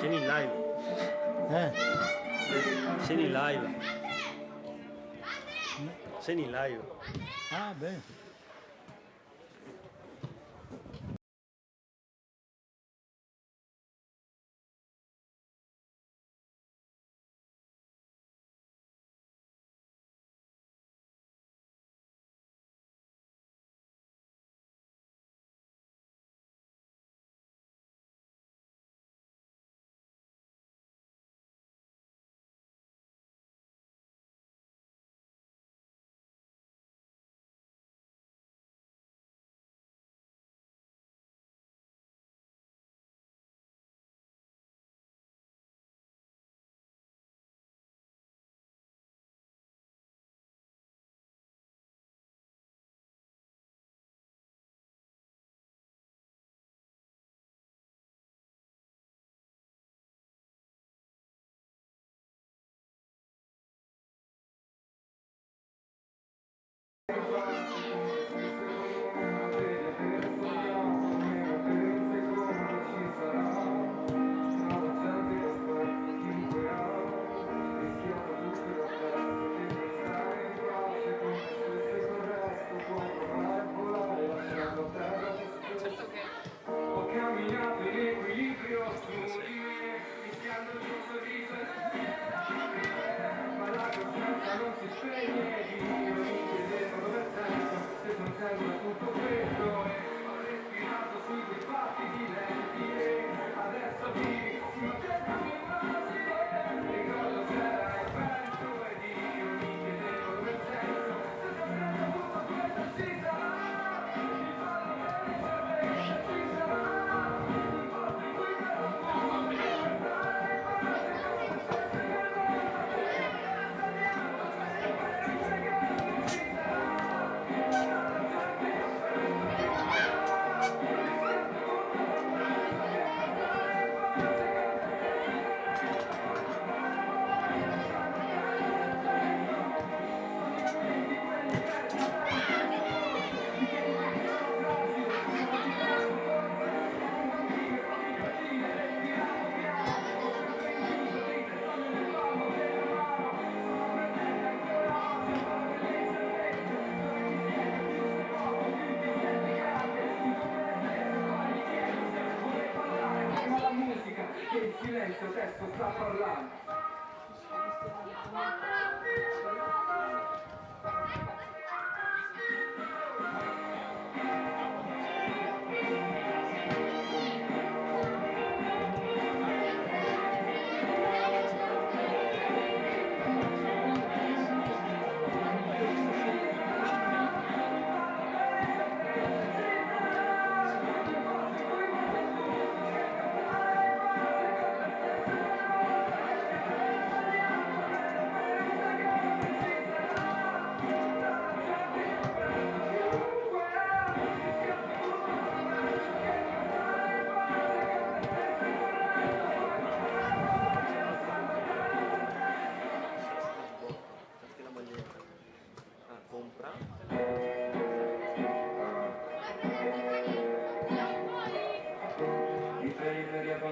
Sceni in live. Sceni in live. Sceni in live. Ah, bene. Ho camminato in equilibrio su di me, mischiando il tuo sorriso e le lacrime, ma la coscienza non si spegne, di io mi chiedevo dove senso, se non serve tutto questo, e ho respirato sui tuoi battiti lenti, e adesso vivi, ma dentro mi immagini, ricordo c'era il vento, ed io mi chiedevo dove senso, se non serve tutto questo ci sarà. Che il silenzio adesso sta parlando.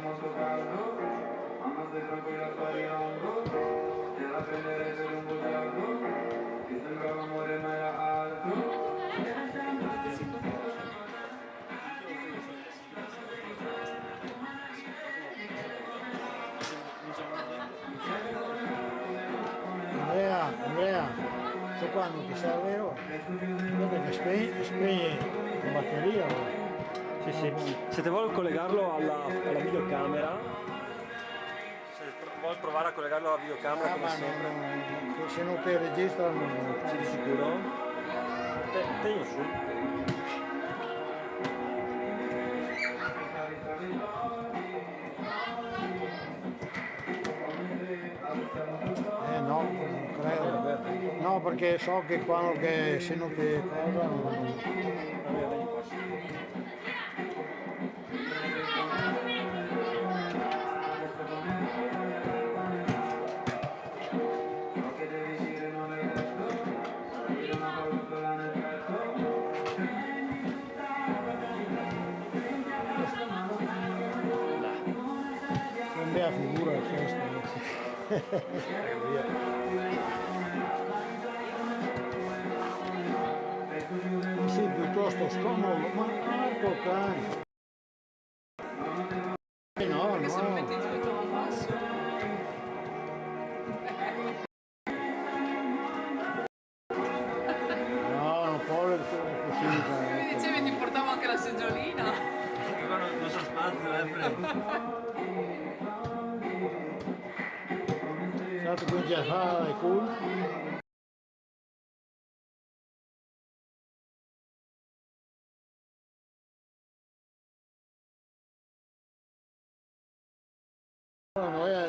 Molto caldo, mamma stai tranquilla sto arrivando, te la prenderei per un bugiardo, che sembra un amore ma era alto. Andrea, se qua non ti serve io, guarda che spegni la batteria. Sì, sì. Se te vuoi collegarlo alla videocamera, se vuoi provare a collegarlo alla videocamera come sempre. Se non ti registra non. Sei di sicuro? Tengo su. No, non credo. No, perché so che quando che se non ti cosa non. fea figura questa. Sì, piuttosto scomodo, ma Marco cane. No, Perché se lo no. metti giù e trova basso. No, non può così. Mi dicevi ti portavo anche la seggiolina. Non so spazio, Stato quindi a fare il culo. Noi era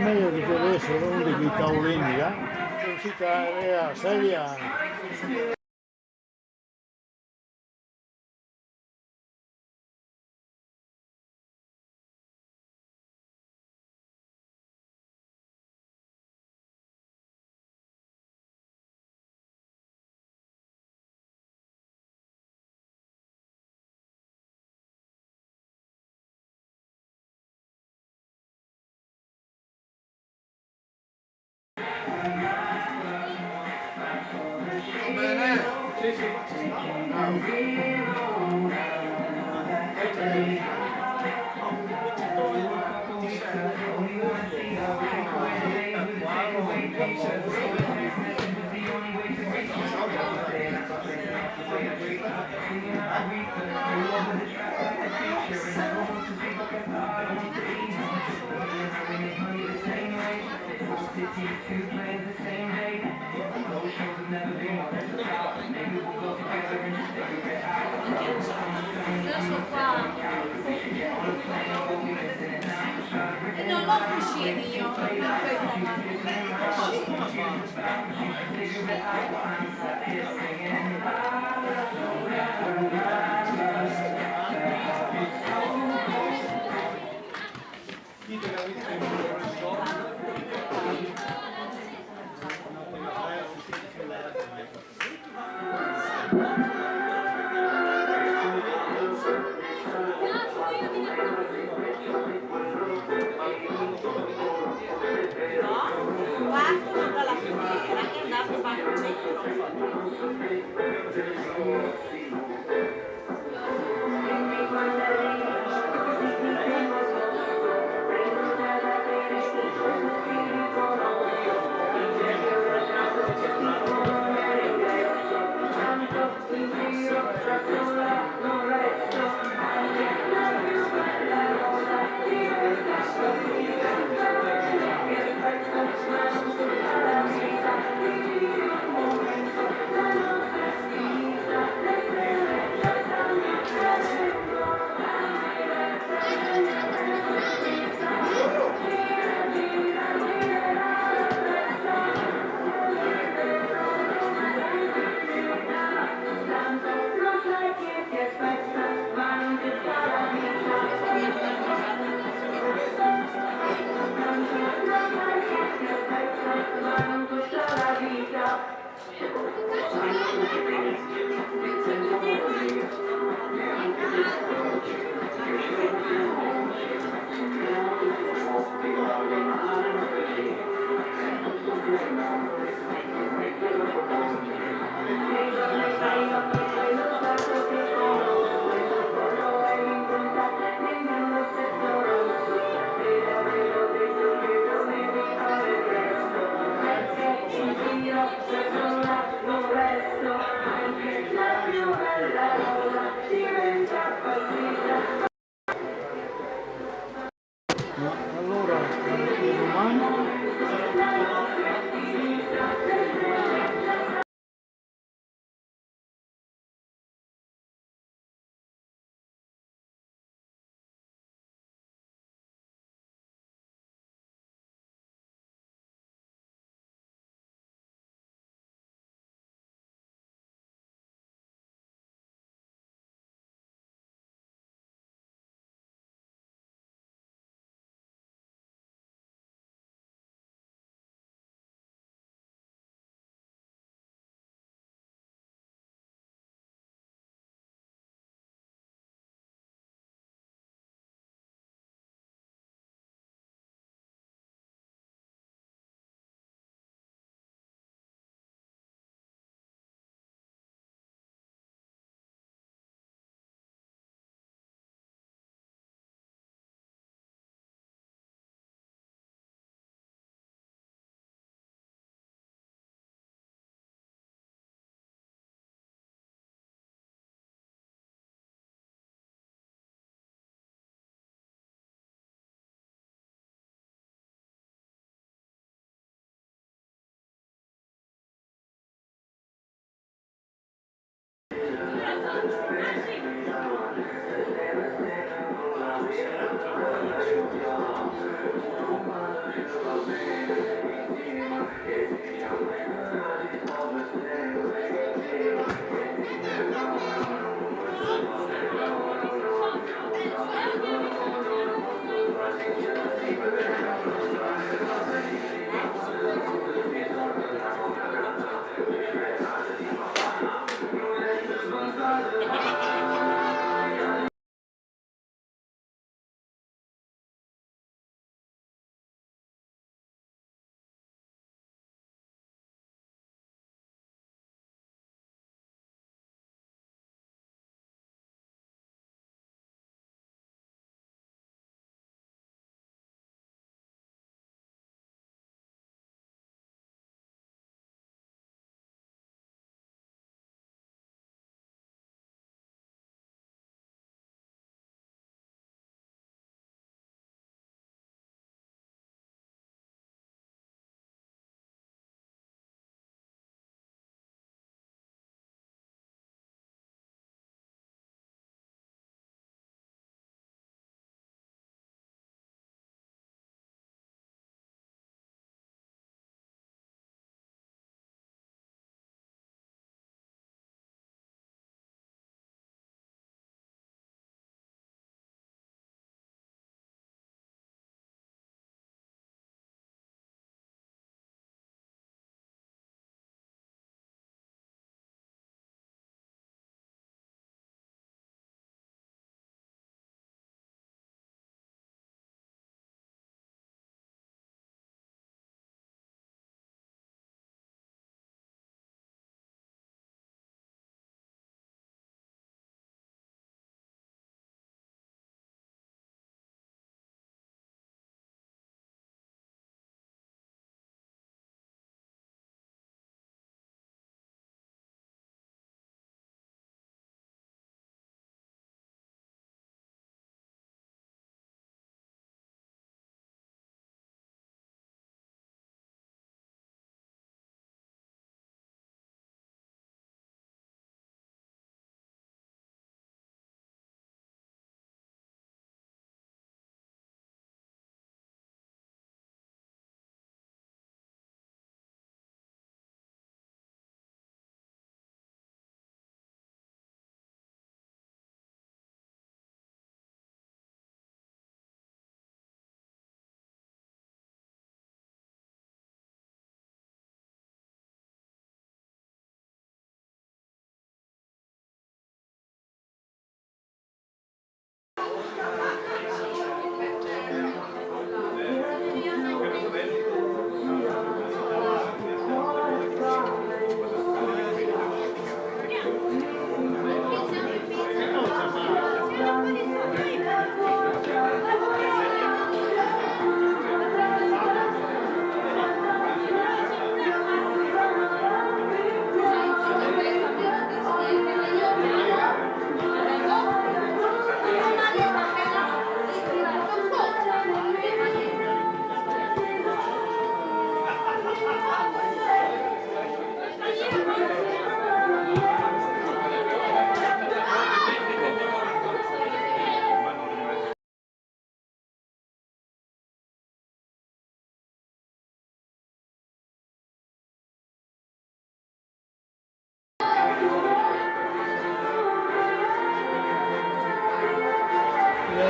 meglio di adesso, non di quei tavolini, non si era seria. Adesso qua e non ho cuscini io, per questo partono dalla fiera che andate a fare un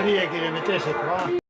Teoria che le mettesse qua.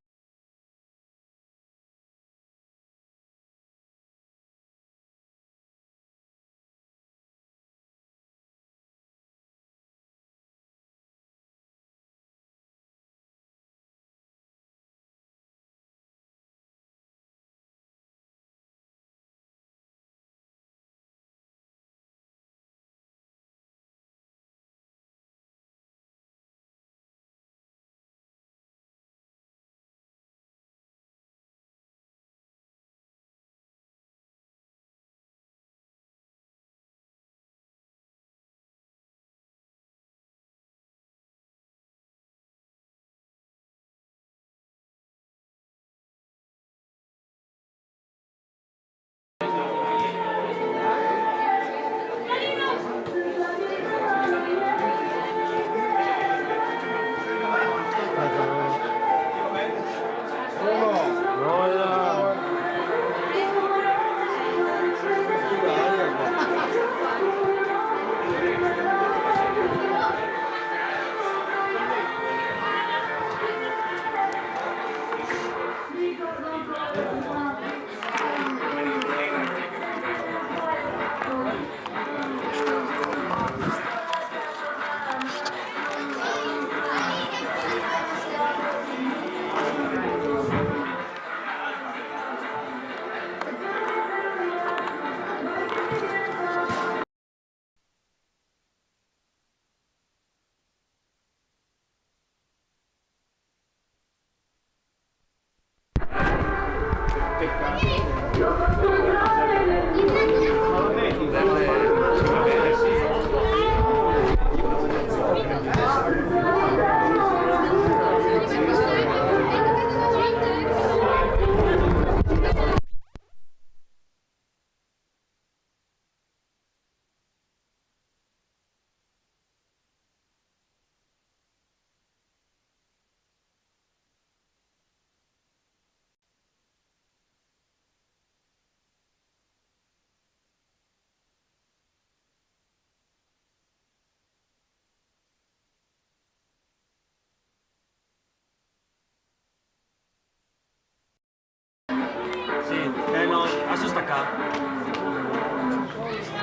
staccare.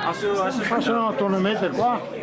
Adesso Ma se no torno a mettere qua.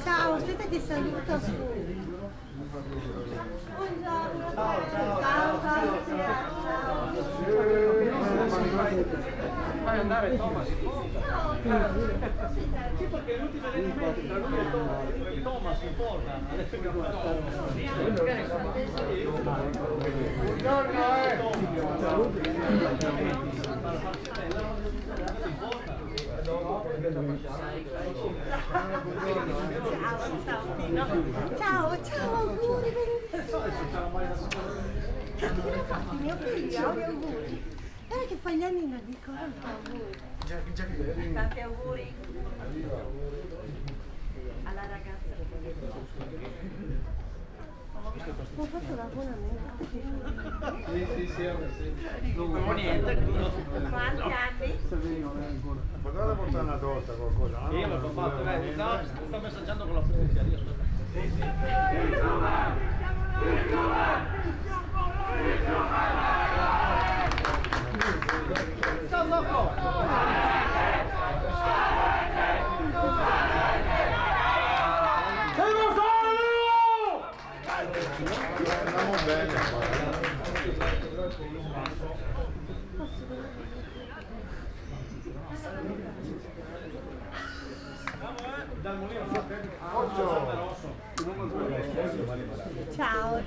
Ciao, aspetta che saluto. Buongiorno. Ciao. Fai andare Thomas in porta. Sì, perché l'ultima elemento tra lui e Thomas in porta. Adesso mi Ciao, auguri. Mio figlio, auguri. Guarda che fa gli anni in dico, auguri. Tanti auguri alla ragazza. Ho fatto l'abbonamento. Sì. Non niente. Quanti anni? Potete portare una torta qualcosa? No? Io l'ho fatto, sto messaggiando con la polizia. Andiamo bene. Ciao.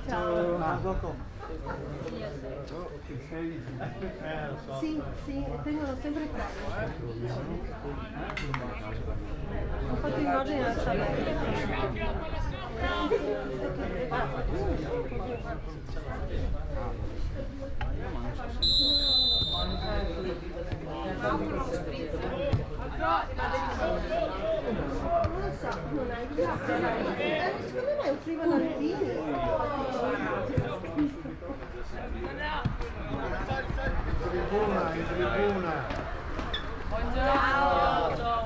Sì, tengono sempre qua. Ho fatto in ordine la tabella. Non lo so, non hai idea. Secondo me offrivano alpini. In tribuna. Buongiorno. Ciao.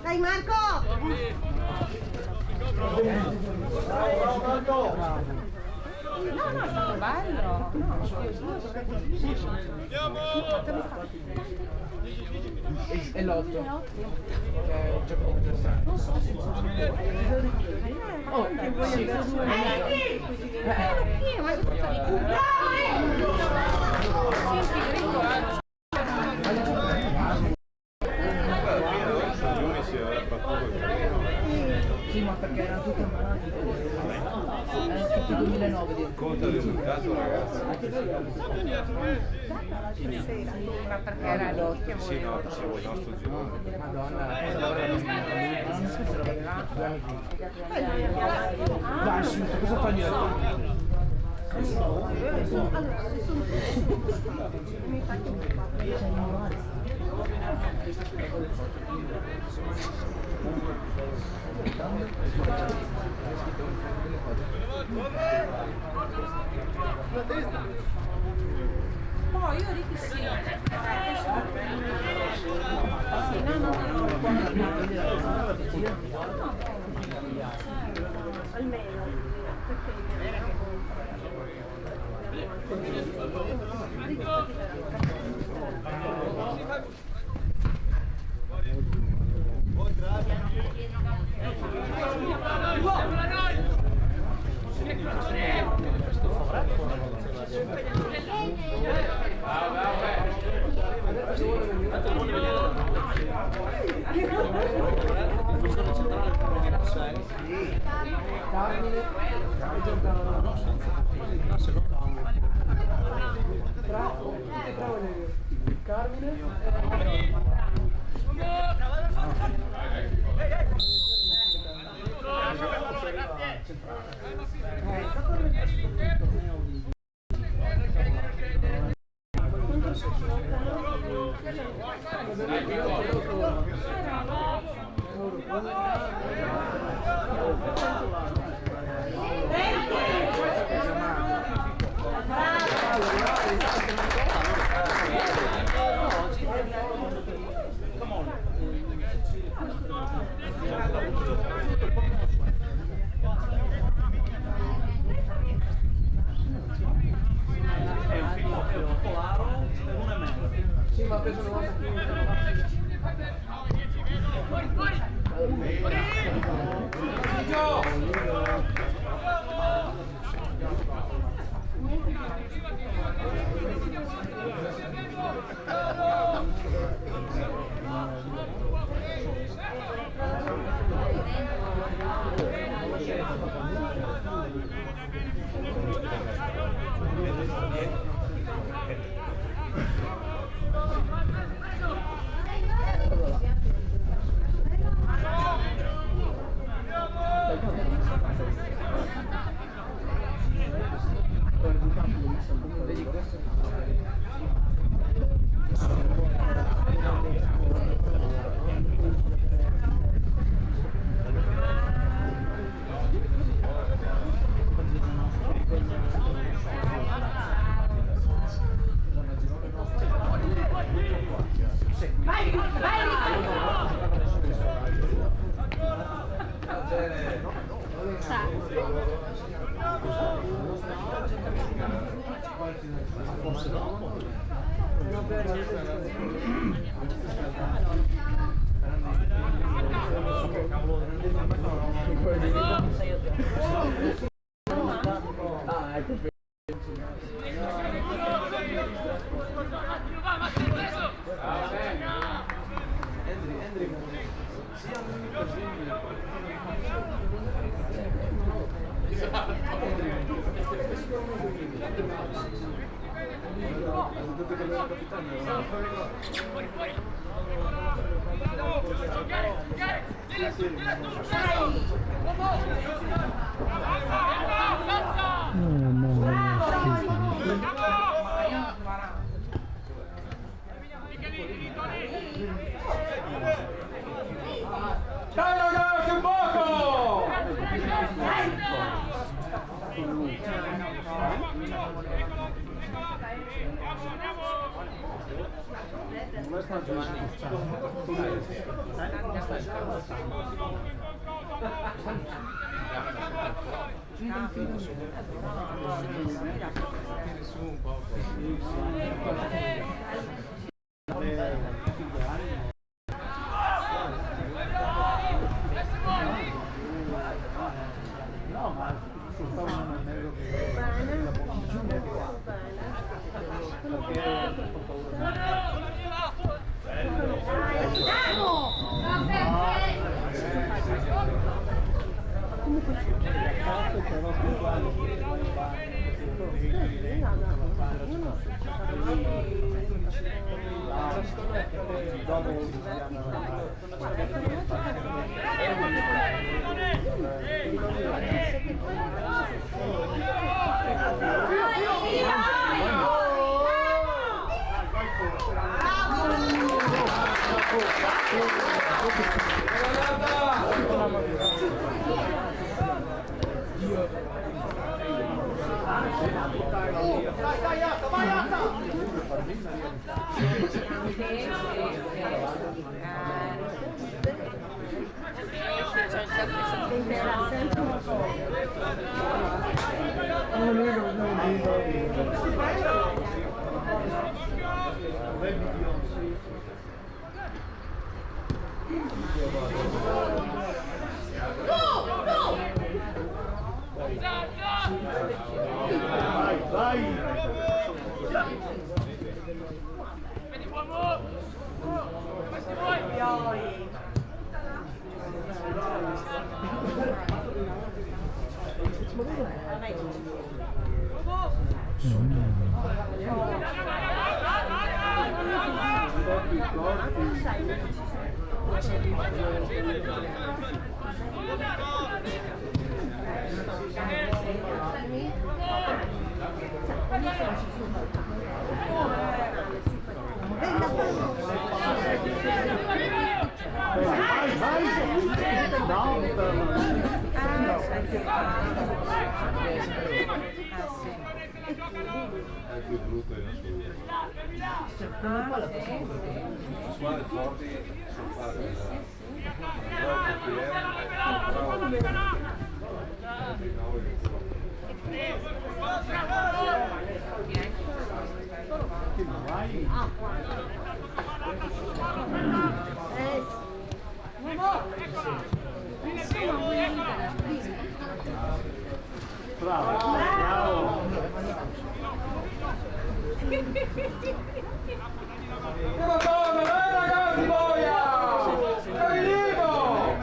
Dai Marco! No, è stato bello. È l'8 che è il gioco interessante. Non so se che vuoi andare su sì, ma perché erano tutti ammannati. Erano tutti 2009 dentro. Conta il risultato, ragazzi. Ma perché era l'8 che Sì, no, dicevo il nostro girone. Madonna, la cosa dai, subito, cosa fai dietro? Oh, io Ricky sì. Almeno. preso una volta qui. Dai ragazzi, un poco! È più brutto in assoluto. Squadre forti sono fare Bravo. Dai ragazzi, boia! Arrivo!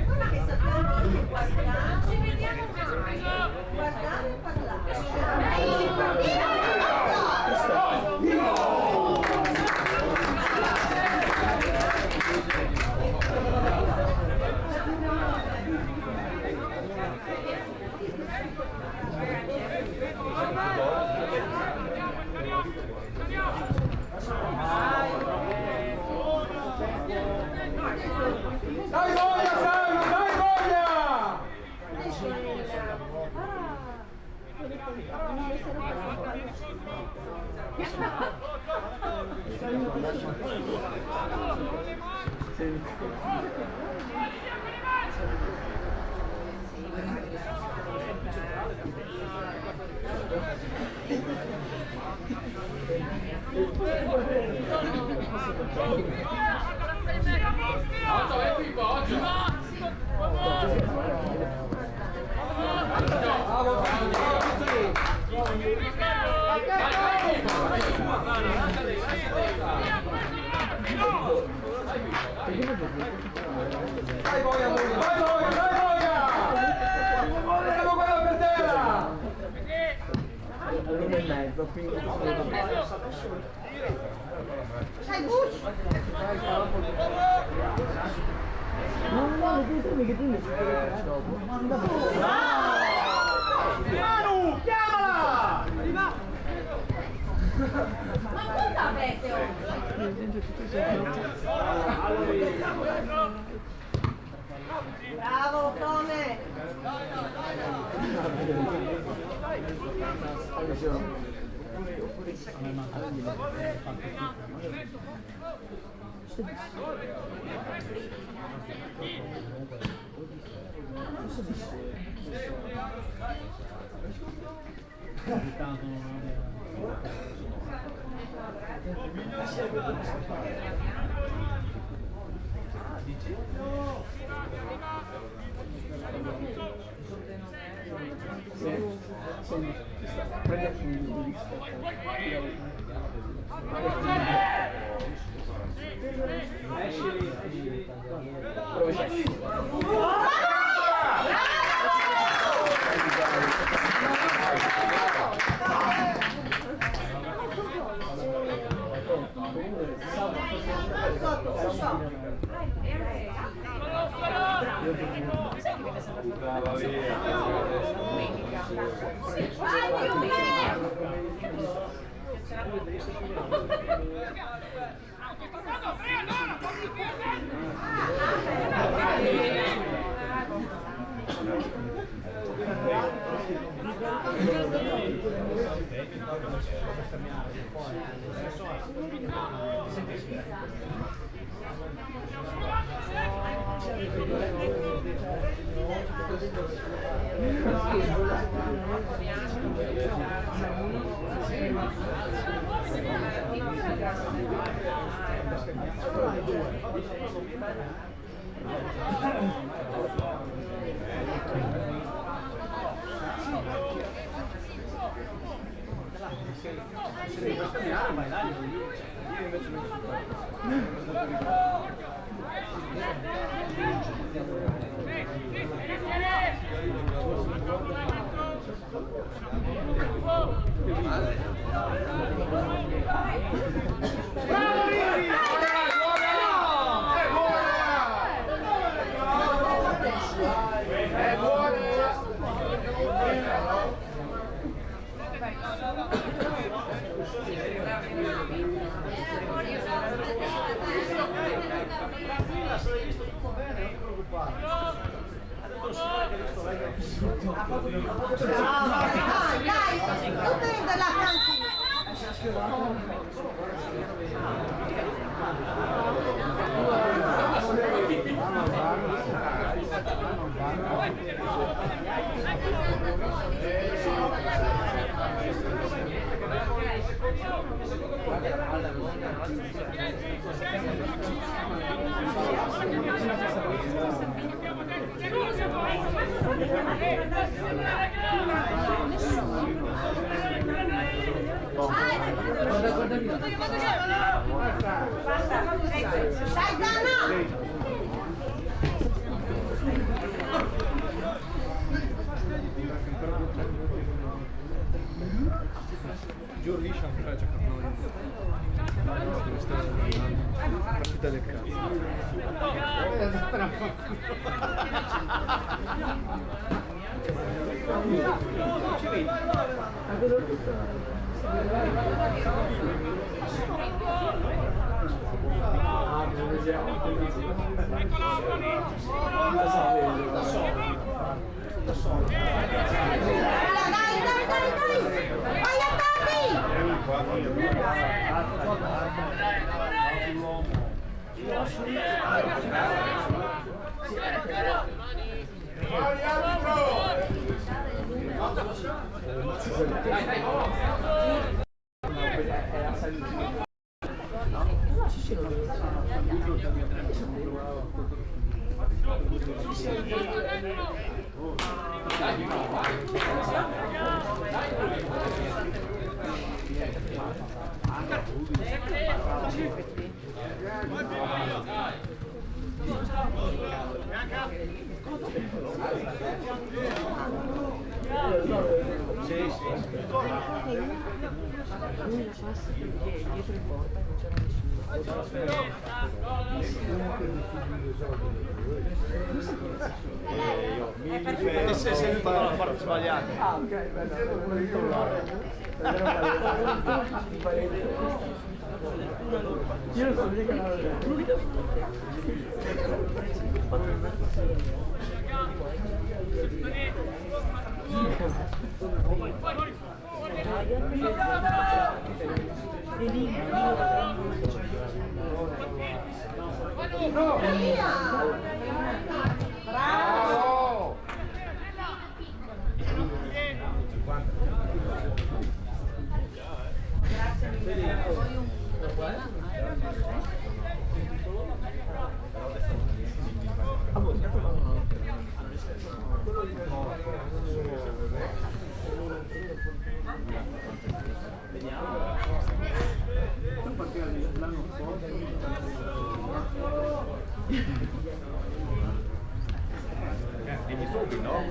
Guarda che sappiamo anche guardare. Ci vediamo mai. Guardare e parlare. Dai voglia, Salvo, dai voglia! Dai voglia, dai voglia, dai voglia! Siamo qua per terra! Uno e mezzo, quindi Dai, Bush! no, ditemi che tu mi si deve dopo. Manu, chiamala! Ma cosa avete oggi? Bravo, Tone! Dai, tu prendi la Francina. Giù liscia non c'è per noi. Deve stare partita del Ti sei seduto dalla parte sbagliata. Ah, ok, io non so mica Bravo! Dimmi subito, no?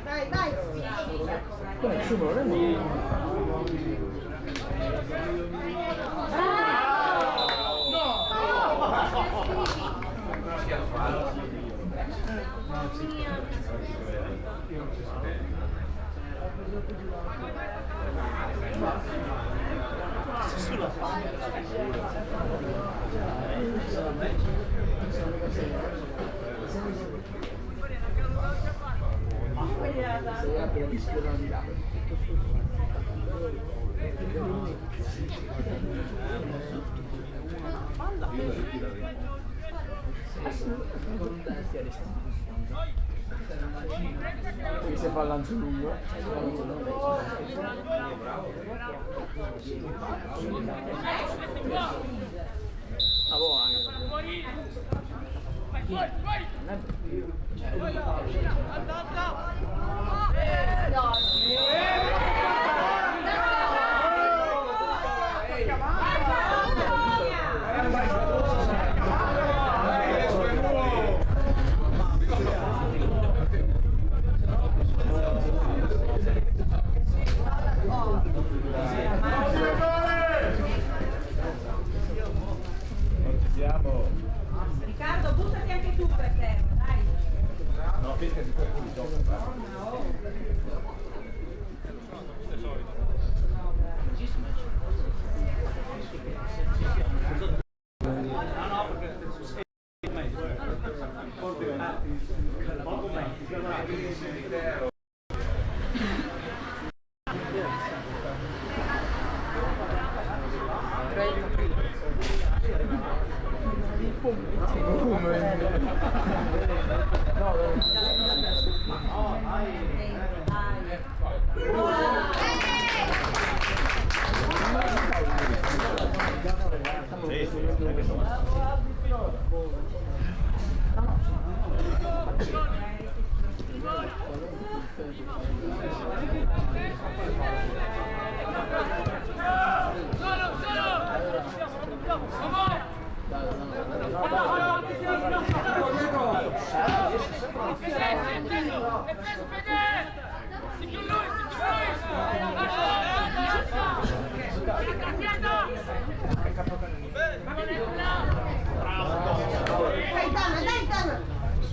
Vai, vai. Se fa il lancio lungo Dai, Dana!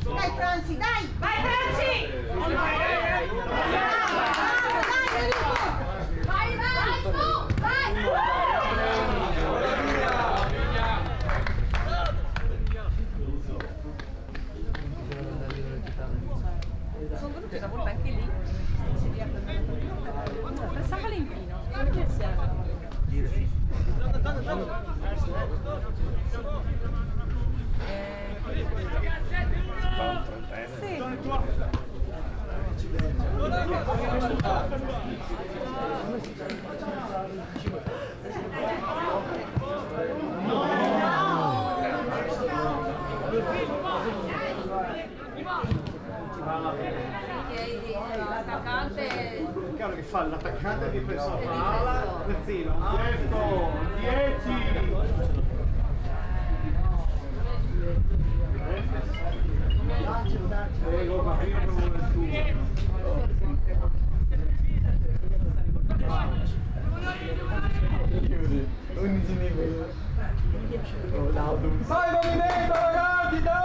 Dai, Franci, dai! Vai, Franci! Bravo, dai, Enrico! Vai, su! Vai! Sono venuti una volta anche lì. Per San Valentino. Che siamo? Sì. L'attaccante. Chiaro che fa l'attaccante di persona, fa ala, terzino, dietro, 10. Prego, ma prima non vuole tu. 11 livelli. Vai movimento ragazzi, dai!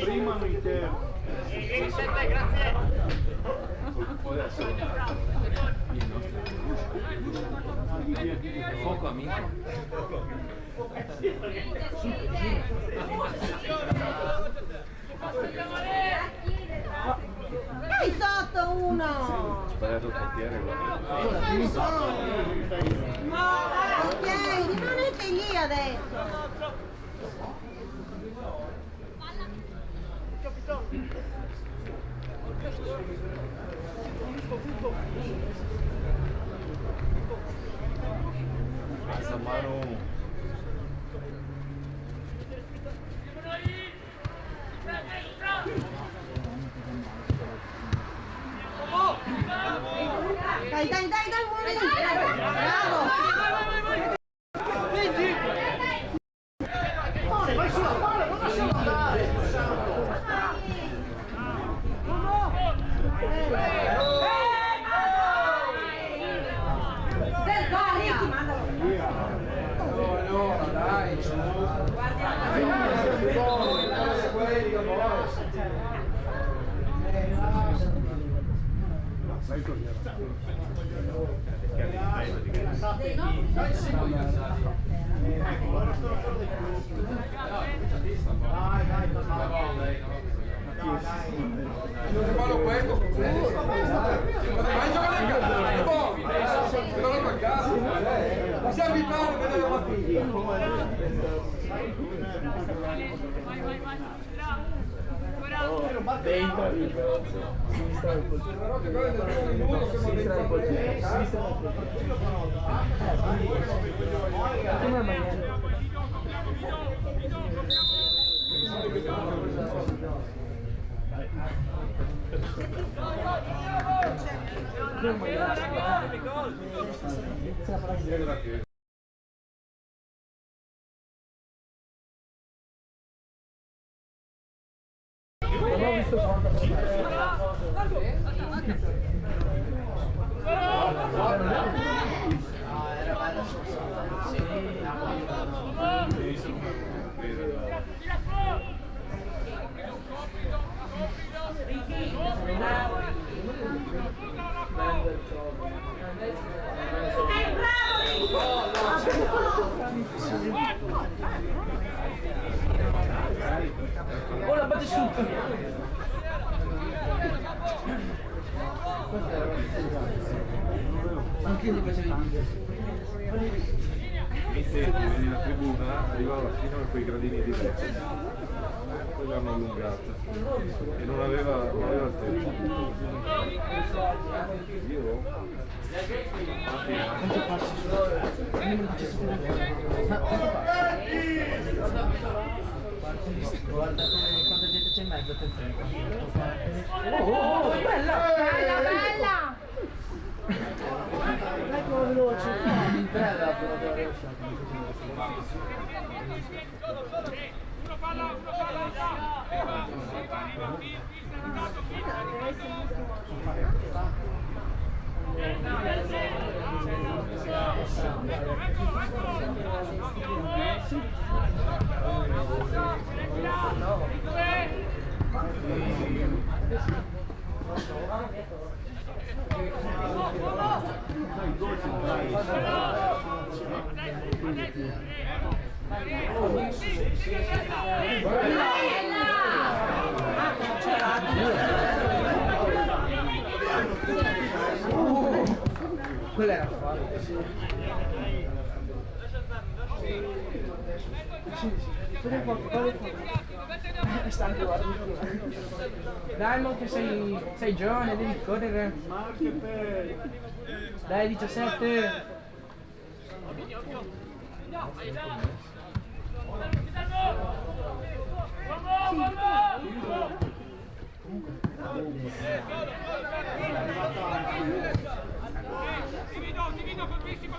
Prima non c'era. Grazie. Fuoco amico. Dai sotto uno! Sbagliato il portiere, Ok, rimanete lì adesso! Passa mano. Dai, muoviti! Bravo! Vai sulla palla, non lasciamo andare. Dentro, sinistra del polcino. Sinistra del polcino. Sinistra del polcino. Come maniera? Non ho visto oh, la batte su! Anche io mi facevi Vedi la tribuna, arrivava fino a quei gradini di destra. Poi l'hanno allungata e non aveva il tempo. Io? quanto passi su? Non mi dice guarda quanta gente c'è in mezzo, attenzione. Oh, bella! Bella, bella! Ecco veloce! In tre la quella era facile. Stanco, guarda. Dai, mo che sei giovane, devi correre. Dai, 17. Divido, colpisci. Poi,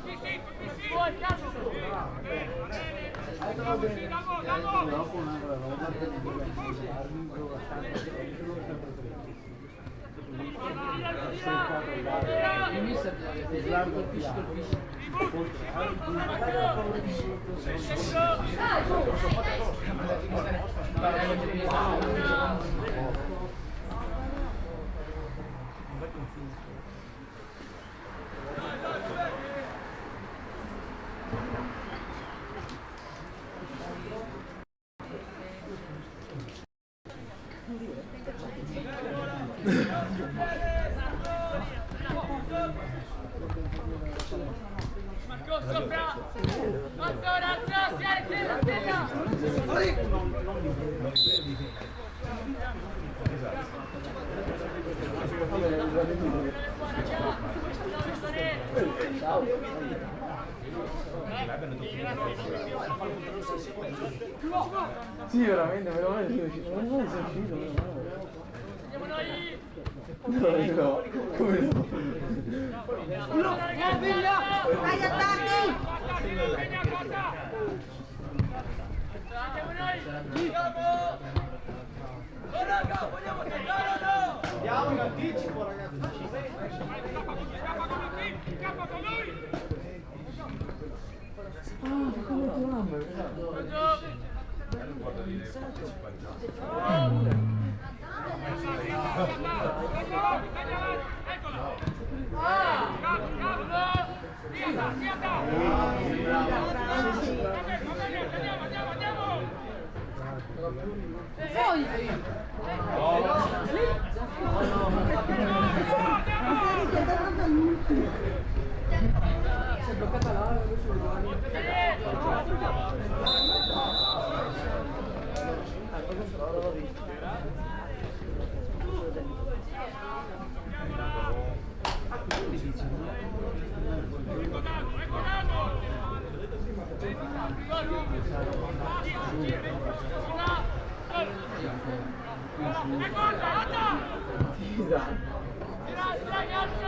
Il mister colpisci. Sì, veramente, meno male sei uscito. Meno male sei uscito, meno male. No, come no? Vai, attacchi! Andiamo in anticipo, ragazzi. Come tu ami? Si è bloccata là, Esatto. Dai, dai, dai,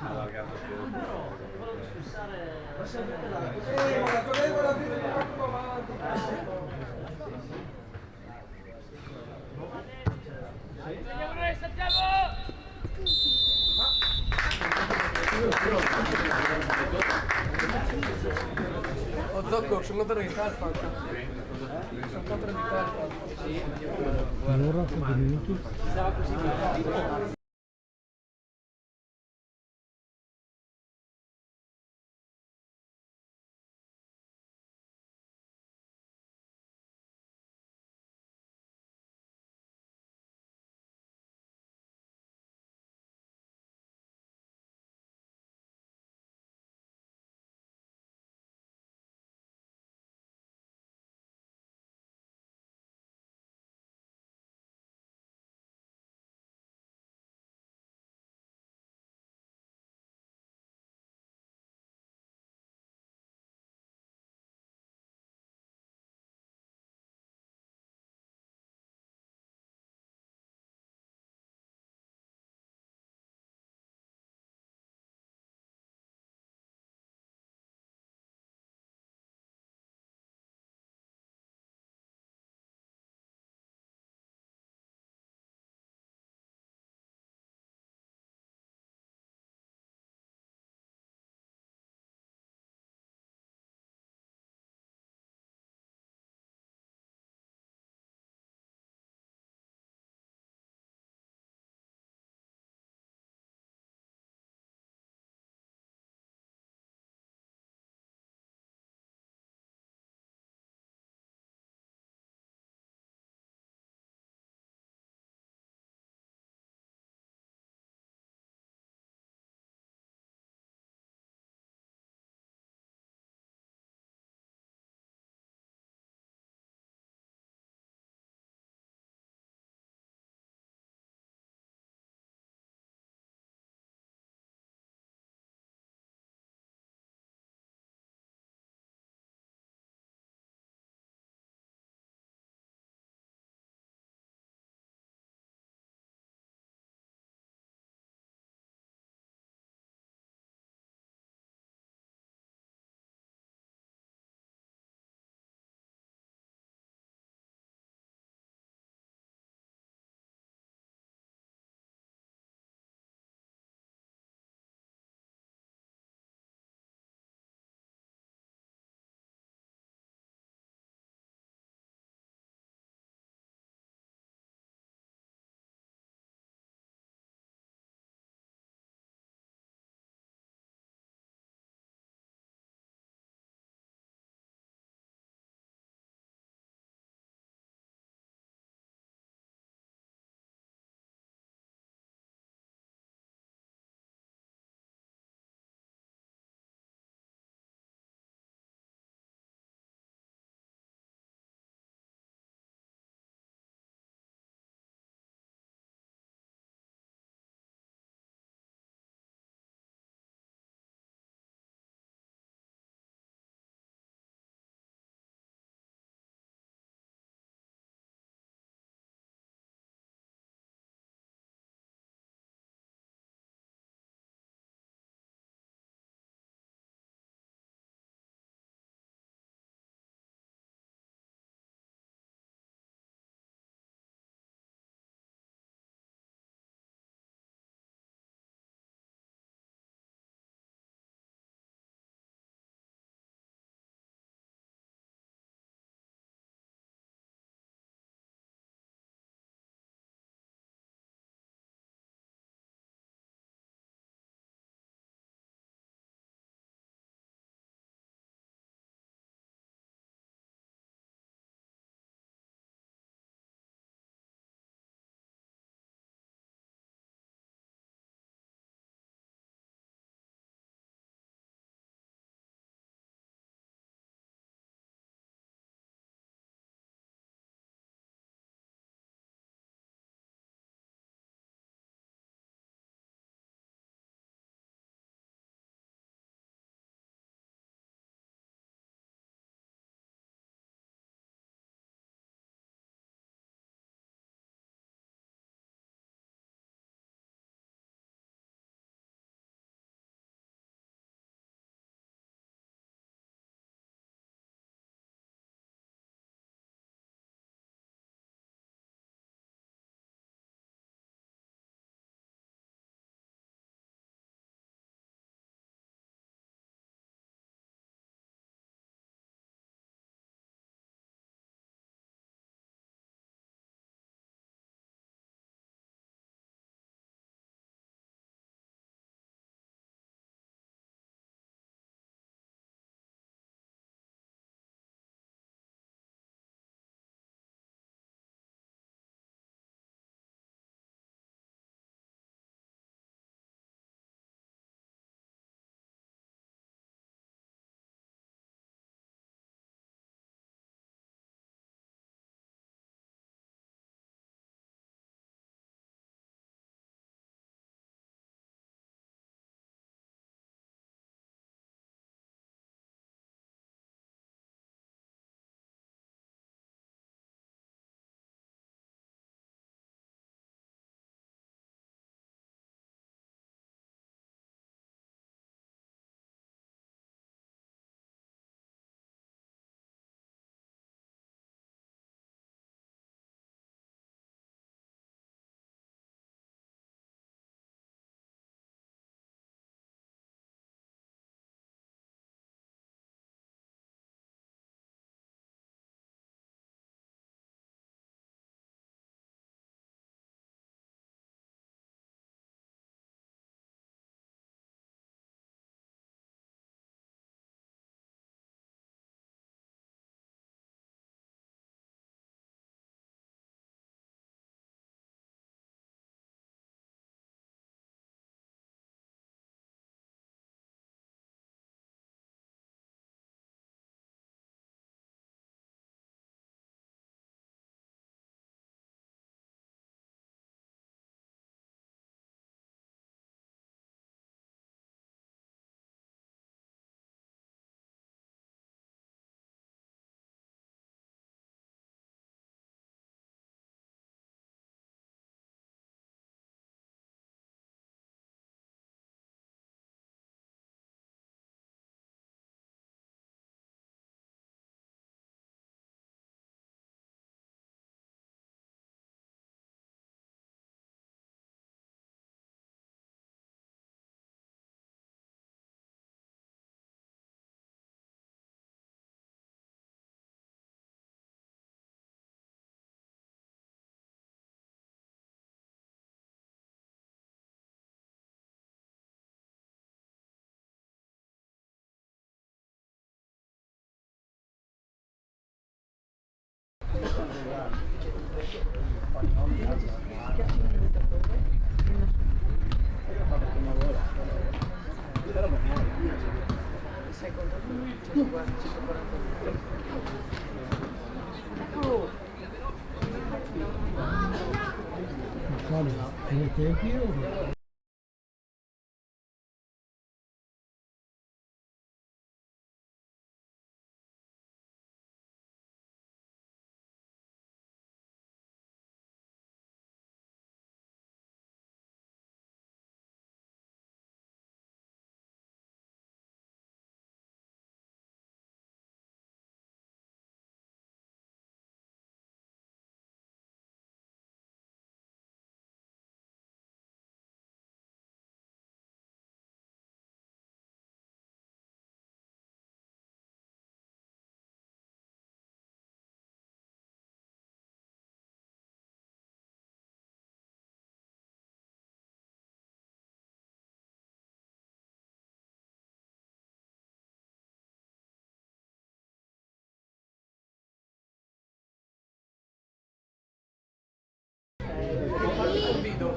allargato Oh Zocco, sono andato in calfa. Sono andato in calfa. Allora, che minuti?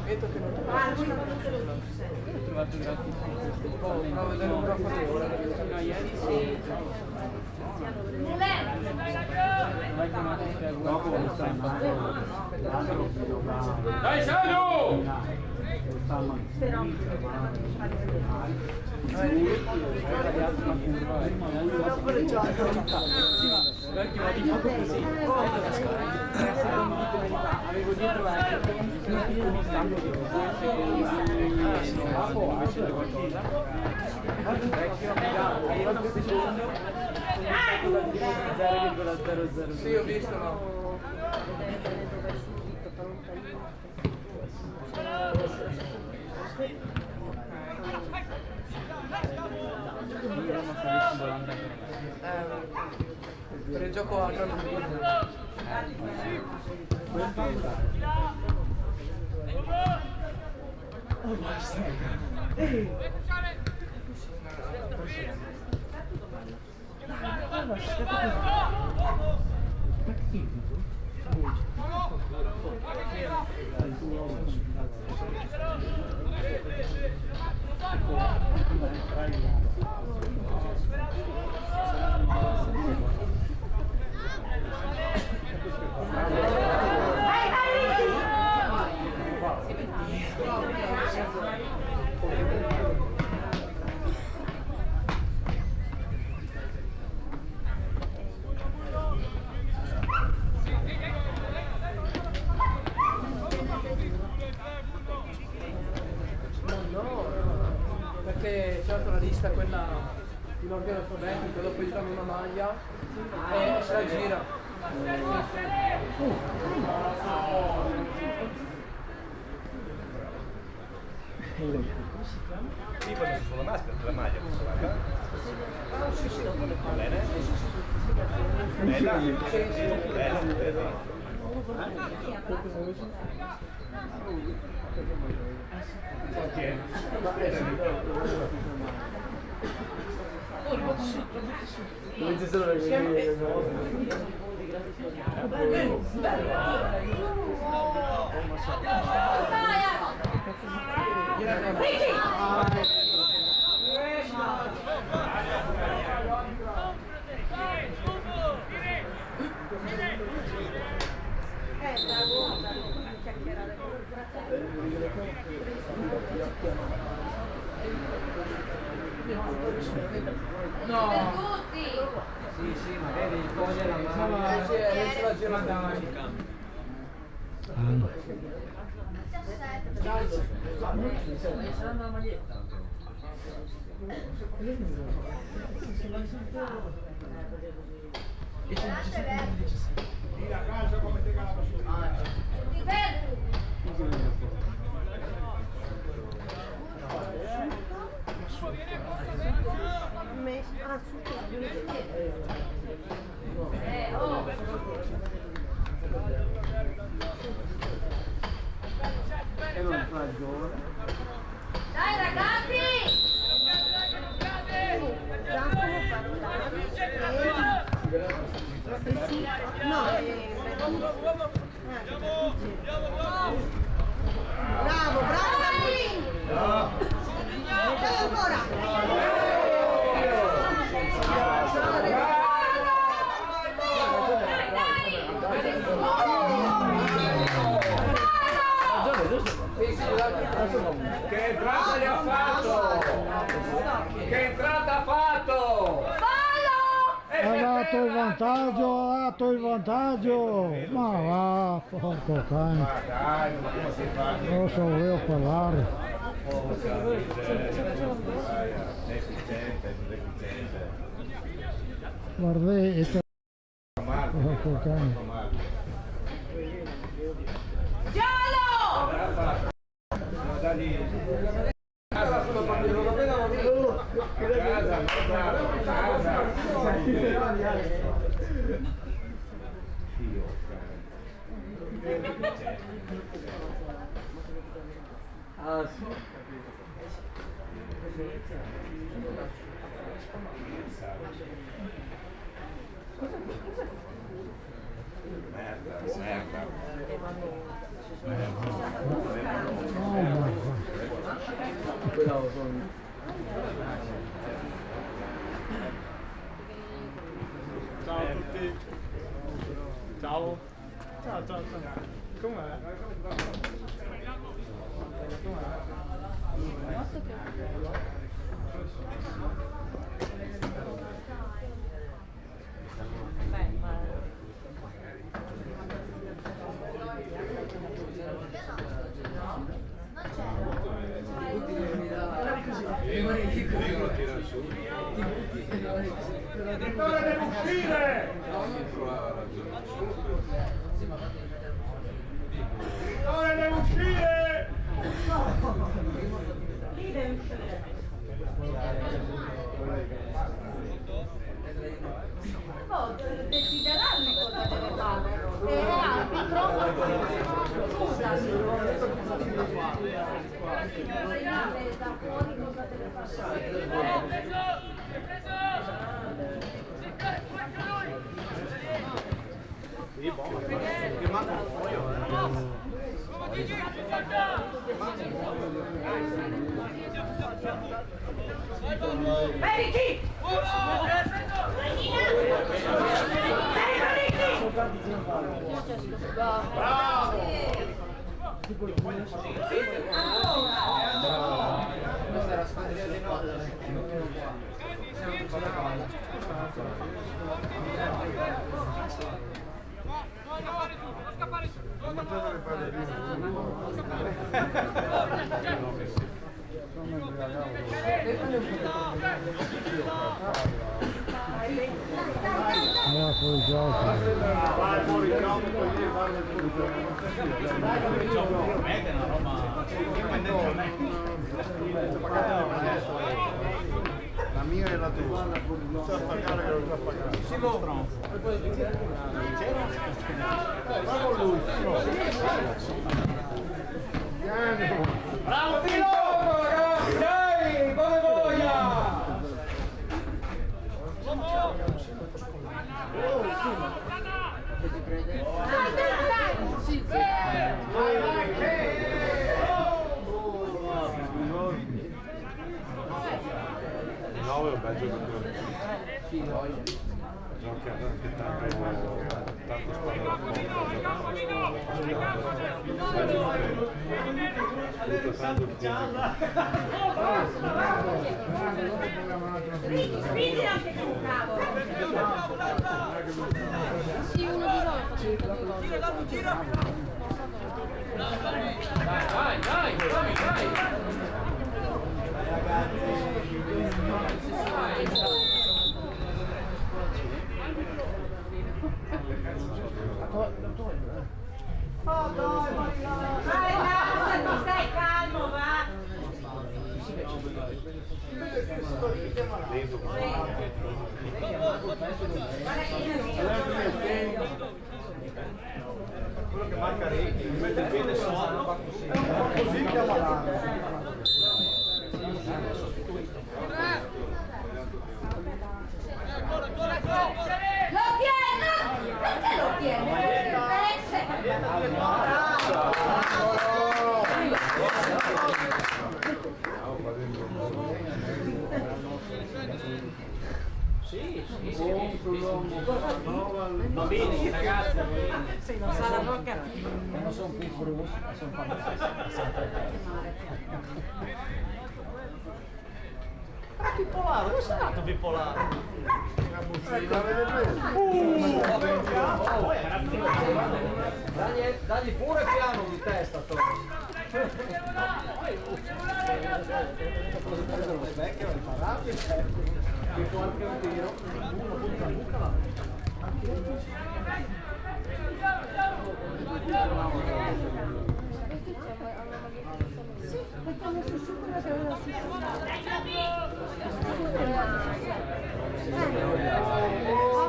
Detto che non ho trovato gratis provo a vedere un po' no, ieri sì vai con una testa dopo lo sta dai Sadu! avevo dietro sì, ho visto, no? Per il gioco a grande oh basta perché certo la lista quella in ordine alfabetico, dopo gli danno una maglia e se la gira. Tipo sulla maschera della maglia, ah sì sì, bene? Bella? Bella? Cominci solo a vedere no, sì, sì, magari toglie la mano, adesso la gira davanti. Sarà una maglietta. E non fa giovane. Dai ragazzi! No, Bravo, bravo Gambini! Dai ancora! Che entrata gli ha fatto! Che entrata ha fatto! Ha dato il vantaggio, ma va, porco cane. Non lo so, volevo parlare. Guardate, porco cane. Ah, sì. Ciao a tutti. Ciao. Ciao, ciao, ciao. Com'è? Vittoria deve uscire! Vittoria deve uscire! Lì deve uscire. Decideranno cosa deve fare. Arbitro, scusa, da fuori cosa deve fare. Ricky! Bravo! Allora fuori gioco. Vai fuori campo, poi farlo la mia è la tua. Non sa pagare che non sa pagare. Si comprano. Va con lui. Bravo Filo! Ragazzi, dai! Come voglia! No, è un bel giocatore. Gioca anche tanto spalla da Spingi anche tu, bravo! Sì, uno di loro faceva due gol. Vai, vai, vai, vai! Vai, stai calmo, va! Quello che manca Ricky, mette il piede sotto, va così. È un po' così che Lo tiene! Perché lo tiene? Va bene, ragazzi. Se non sa la bocca. Non sono piccoli, sono fantastici. Bippolare, dove sei andato bippolare? Dagli pure piano di testa, lo specchio, imparabile. Più forte un tiro, uno punta buca. Mettiamo su quella che aveva su.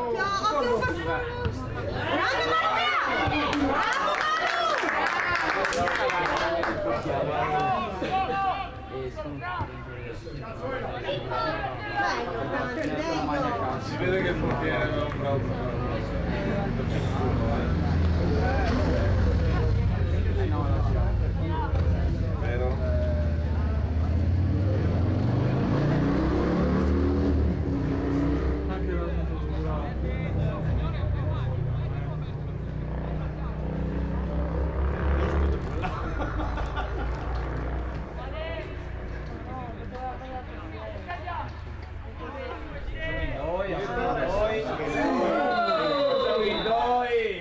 Occhio, occhio, grande Maria! Bravo Si vede che il portiere è un bravo. Vero?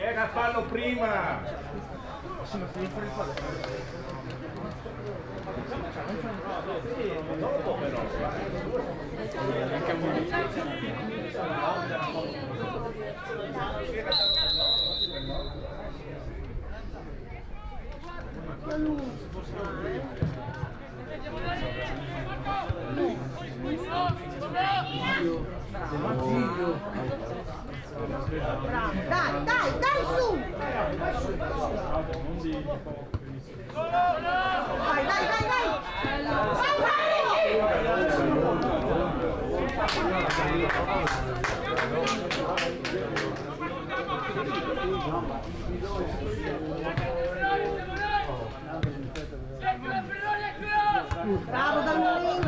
Era fallo prima! Dai su! Bravo Danielino!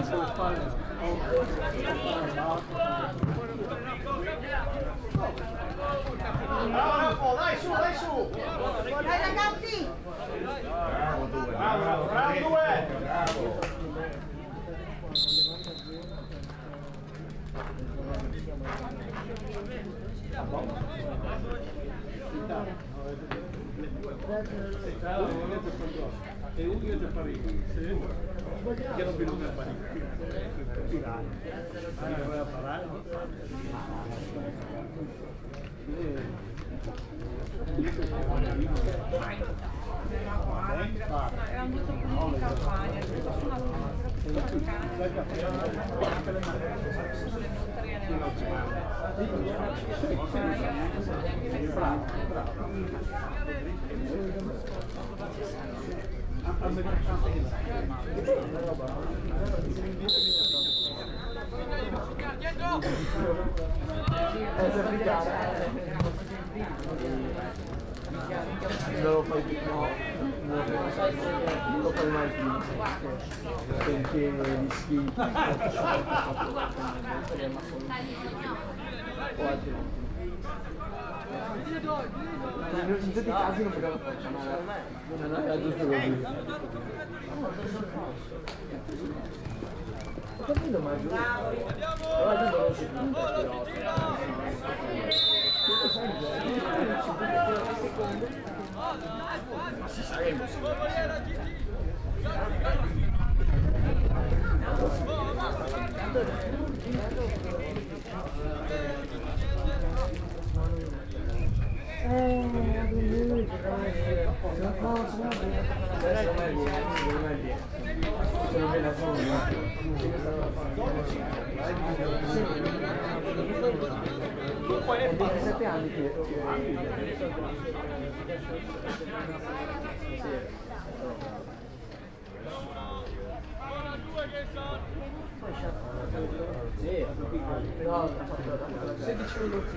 Bravo, dai su, dai su! Dai ragazzi! Bravo, due! E uno che fare che non vedo per fare Erano tutto pulito in campagna, Non lo fai più, no, non lo fai mai più, perché gli schifo. In tutti i casi non poteva funzionare, non era giusto così. Ho capito, ma è giusto. Però io non lo so. Poi 17 anni che sì, no, ha fatto 16 minuti.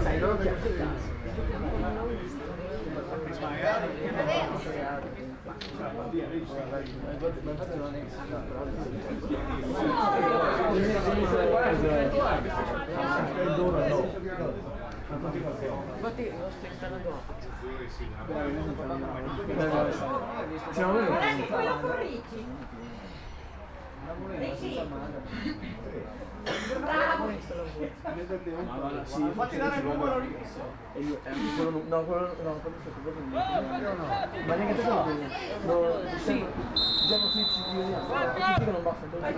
Sai, non che infatti lo sto installando. Siamo quello con Ricci. Bravo. Fatti dare il numero lì. No, quello no, ma neanche te lo prendi. No, sì. Diciamo sui CD che non basta. Dai,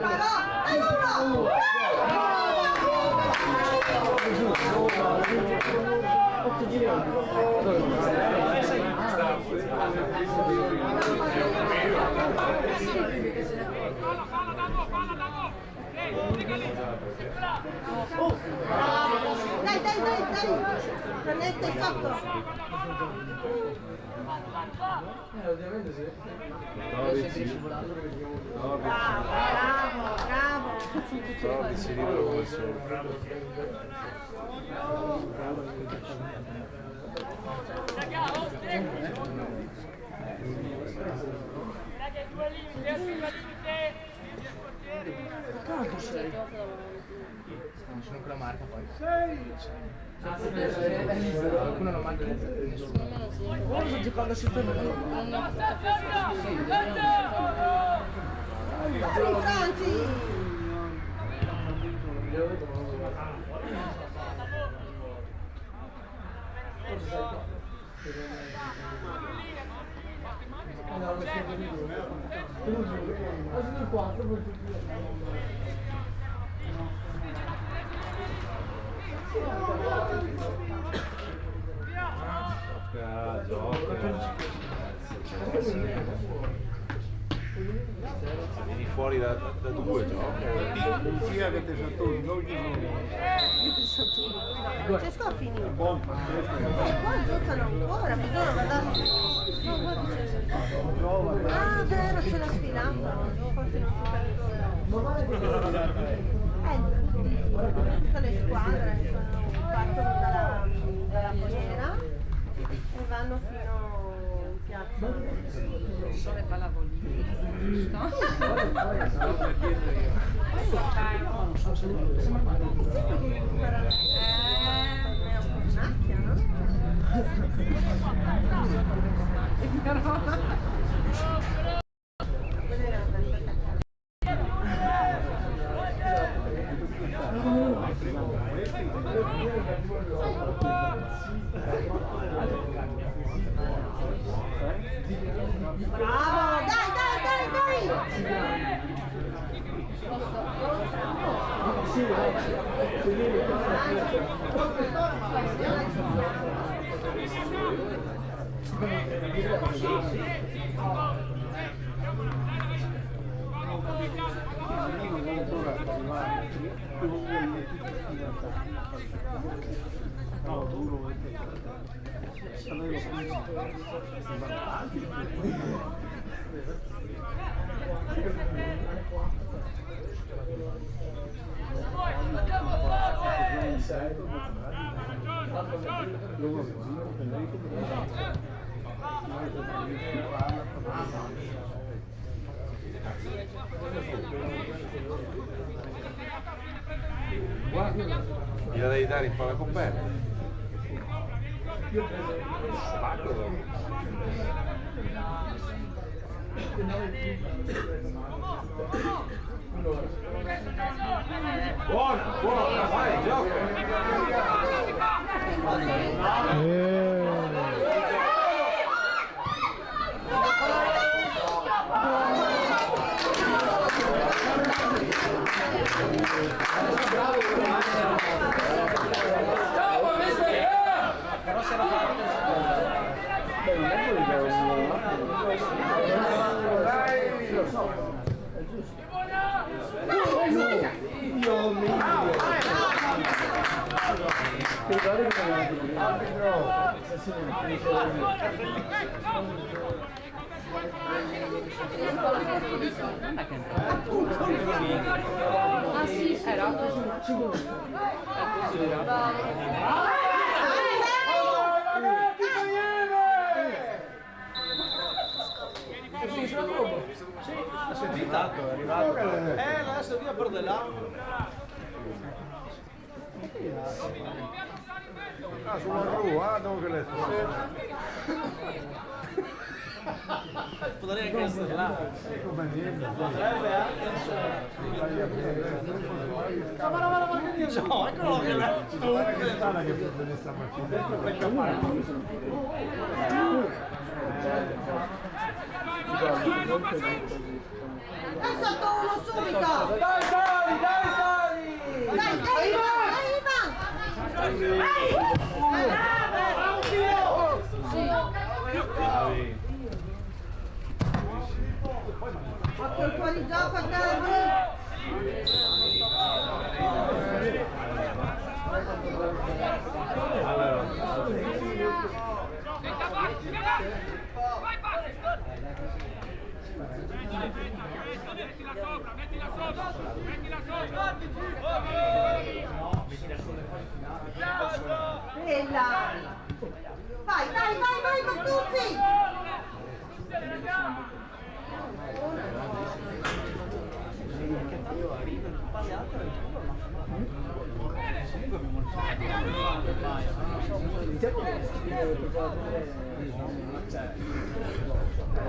prendete sotto. Ovviamente sì. Bravo. Si libero come solo. Quanto sei? Non sono quella marca poi. Qualcuno non manca nessuno. Ora sto giocando a Super Franci. Se vieni fuori da due giochi. Confia che ti sa tu, Francesco ha finito. E poi giocano ancora, bisogna guardare. Ah, vero, c'è la sfilata. Forse non si ancora. Tutte le squadre partono dalla Ponera e vanno fino in piazza. Sole pallavolini, giusto? Bravo, dai! Gliela devi dare in palla coperta. Spacco dopo. Buona, vai, gioca. Però se era fatto. Beh, non è quello che lo so, è giusto. Dio mio! Ti ricordi che non è Ah sì, era così. Ha sentito? È arrivato. Adesso via per di là. Ah, sulla rua, dove che l'è? Può dire che è là. Come niente. Ma che io so, eccolo che là. Che potrebbe Dai sotto uno subito! Dai sali, dai sali! Dai Ivan! Occhio il fuorigioco a Gabri! Bella! Vai, Bertuzzi!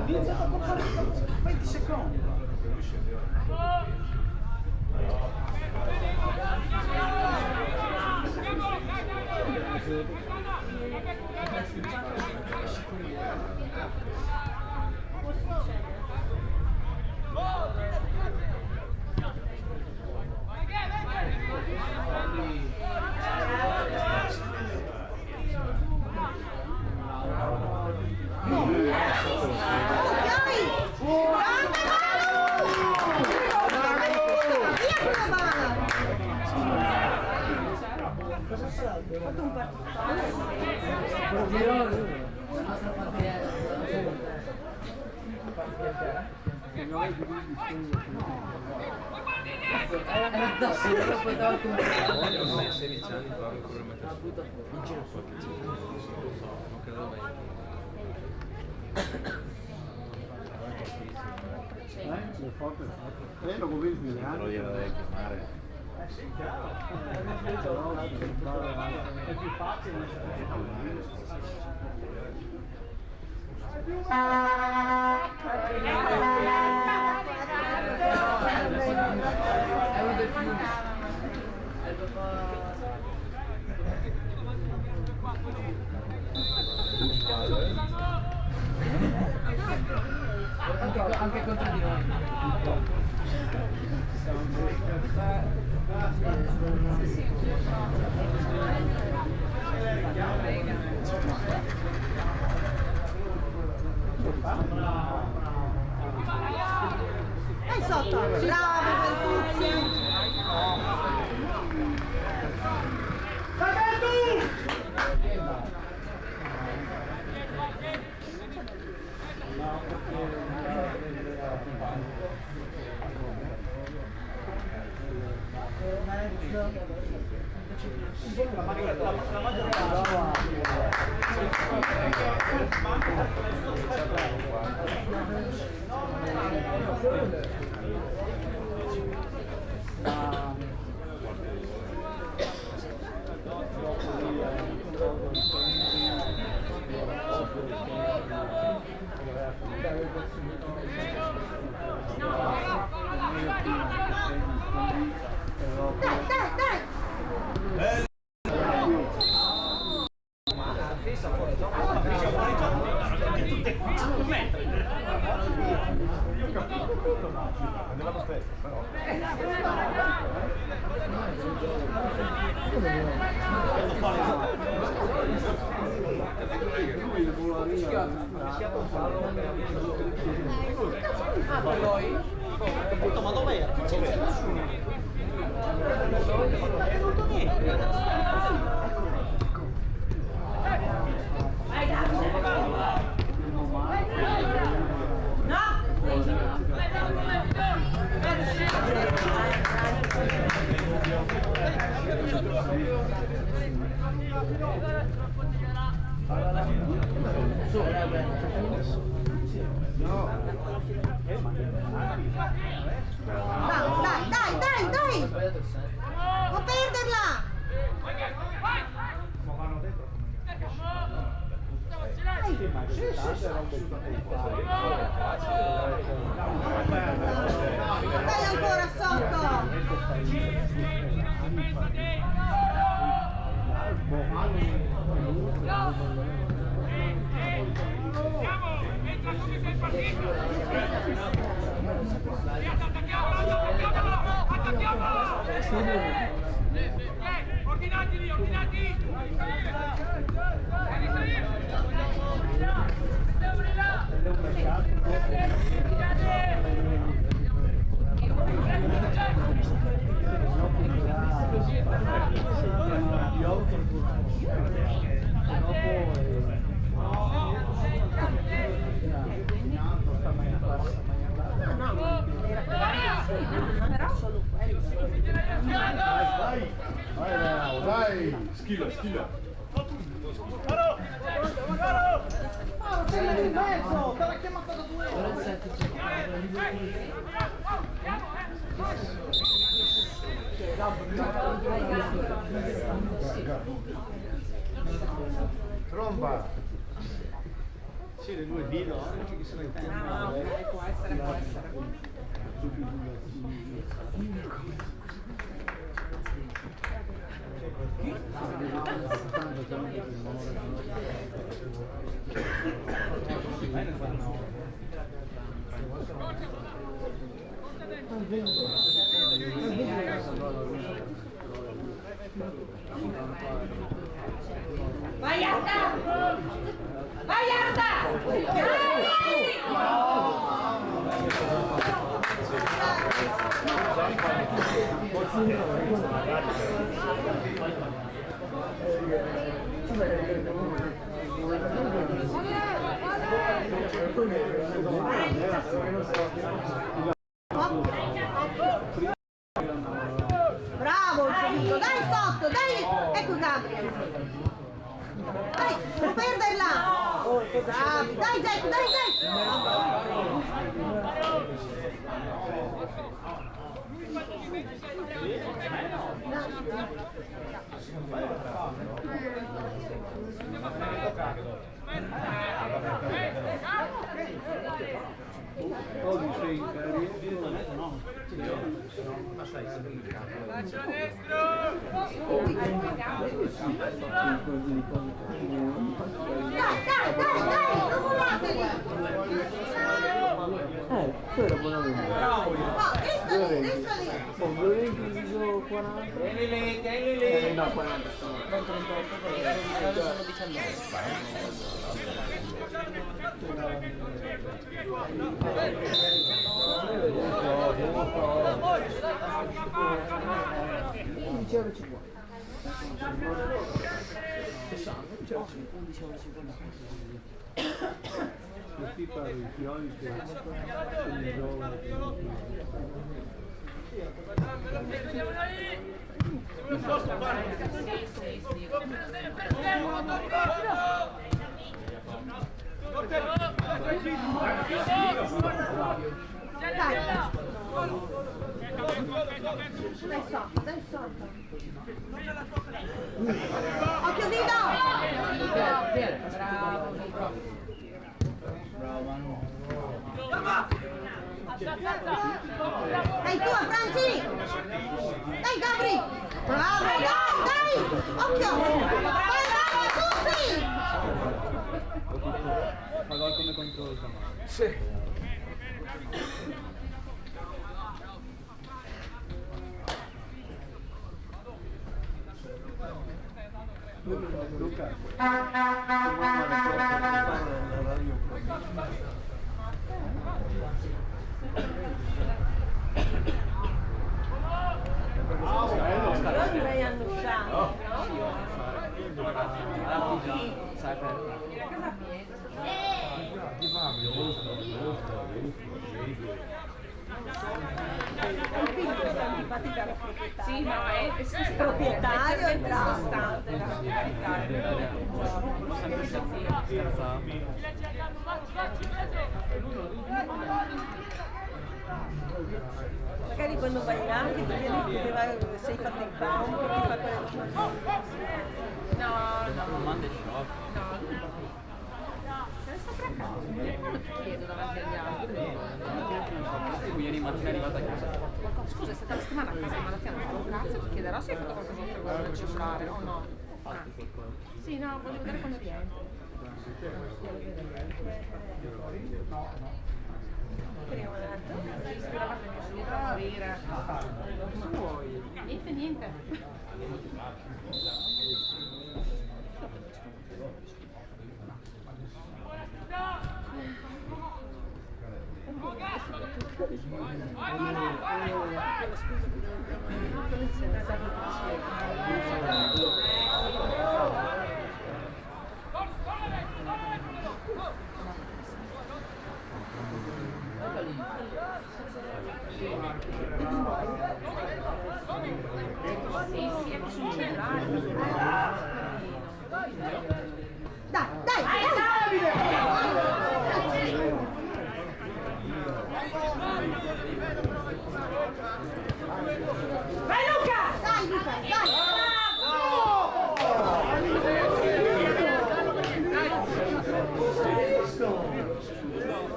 Inizia a comprare 20 secondi. Ormai 16 anni fa ancora mettere in giro qualche giorno. Non credo mai. Lo convinci Però gliela devi chiamare. È più facile. Anche contro di noi. Dai sotto! Bravo Bertuzzi! Ma dov'è? Dai! Non perderla! Dai ancora sotto! Ordinati! Dai! Schilla! Sei in mezzo! Te l'ha chiamata da 2 ore! Tromba! Sì, le due dino, che sono in tempo. Può essere. Vai Arda! Vai Arda! Bravo, dai sotto, dai! Ecco Gabriel! Dai, non perderla! Bravi, dai Jack, dai! Dai, non volateli! Tu era buona lunga. Resta lì! Oh, volevo incluso 40. Tieni lì! No, 40. Non 38, perché sono 19. Questi parli fiori che Dai sotto! Occhio Vito! Bravo. Dai tua Franci! Dai Gabri! Bravo, dai! Occhio! Vai bravo tutti! Fa gol come contro il Tamaro. Sì. Luca. Io direi annunciare. Quindi questa antipatica alla proprietaria. Sì, no, è proprietario è bravo. costante la Magari quando vai là ti chiedi sei fatto in campo, ti fa quelle No, non manda il shock. No. Sei sempre a casa. Perché non ti chiedo davanti agli altri? Ieri mattina è arrivata a casa. Scusa, è stata la settimana a casa di Malattia, non fa un cazzo, ti chiederò se hai fatto qualcosa oltre quello del cellulare o no. Sì, no, voglio vedere quando rientro. Niente.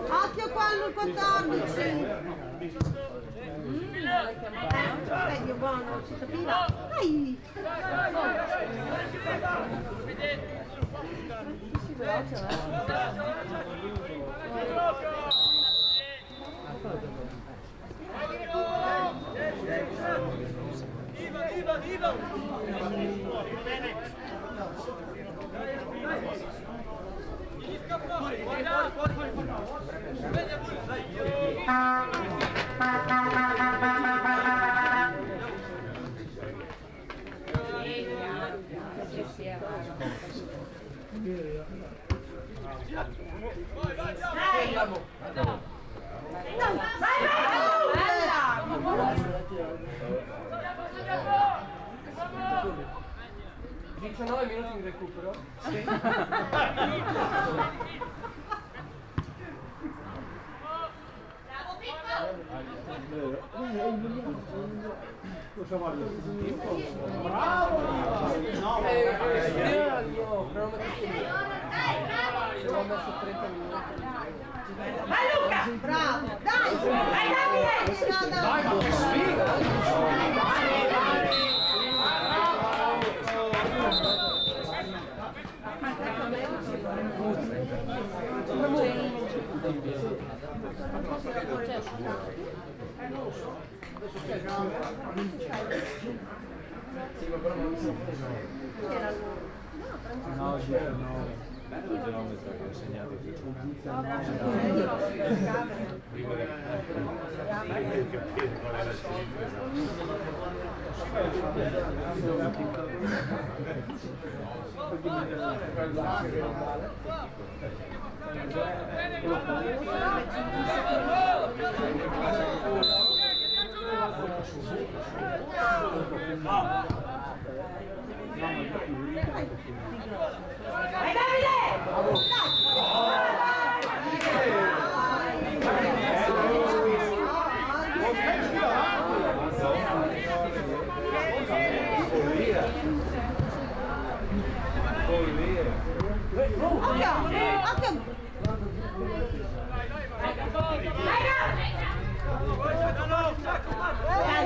Occhio qua al 14. Meglio buono, ci capiva. Dai! Viva! Vai, 19 minuti di recupero? Sì. Bravo! Ho messo 30 minuti. Vai Luca! Bravo! Dai! Vai Davide! Dai, ma che sfiga! No, bello il geometra che ho insegnato qui. Prima di capire qual è la Vai Davide!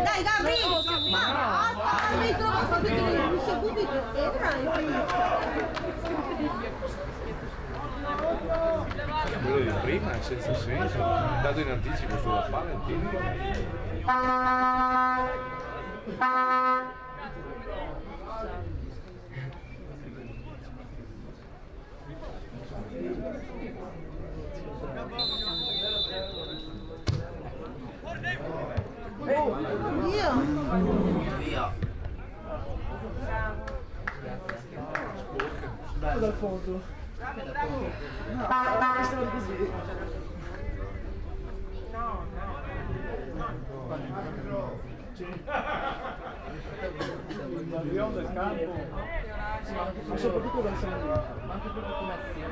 Dai Gabri! quello di prima è senza senso, è andato in anticipo sulla palla in piedi. Bello dal fondo. No, stavo così. No. Il leone del campo. Ma soprattutto verso la vita, ma anche per alcune azioni.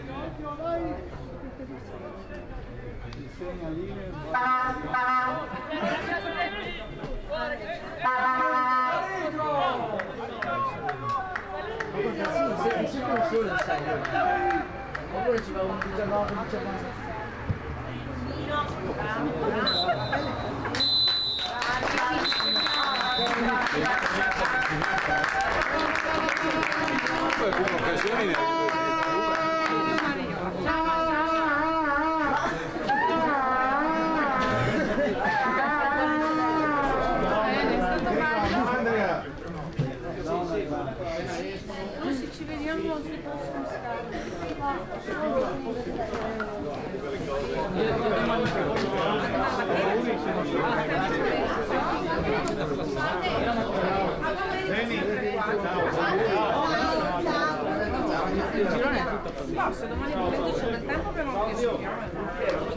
Non è che ci sono state... Il segnalino. Sì, sempre un solo sai. Oppure ci va un 19, 19. Poi buone occasioni ne ha Ci vediamo anche il prossimo Se domani pomeriggio c'è del tempo che non riesco a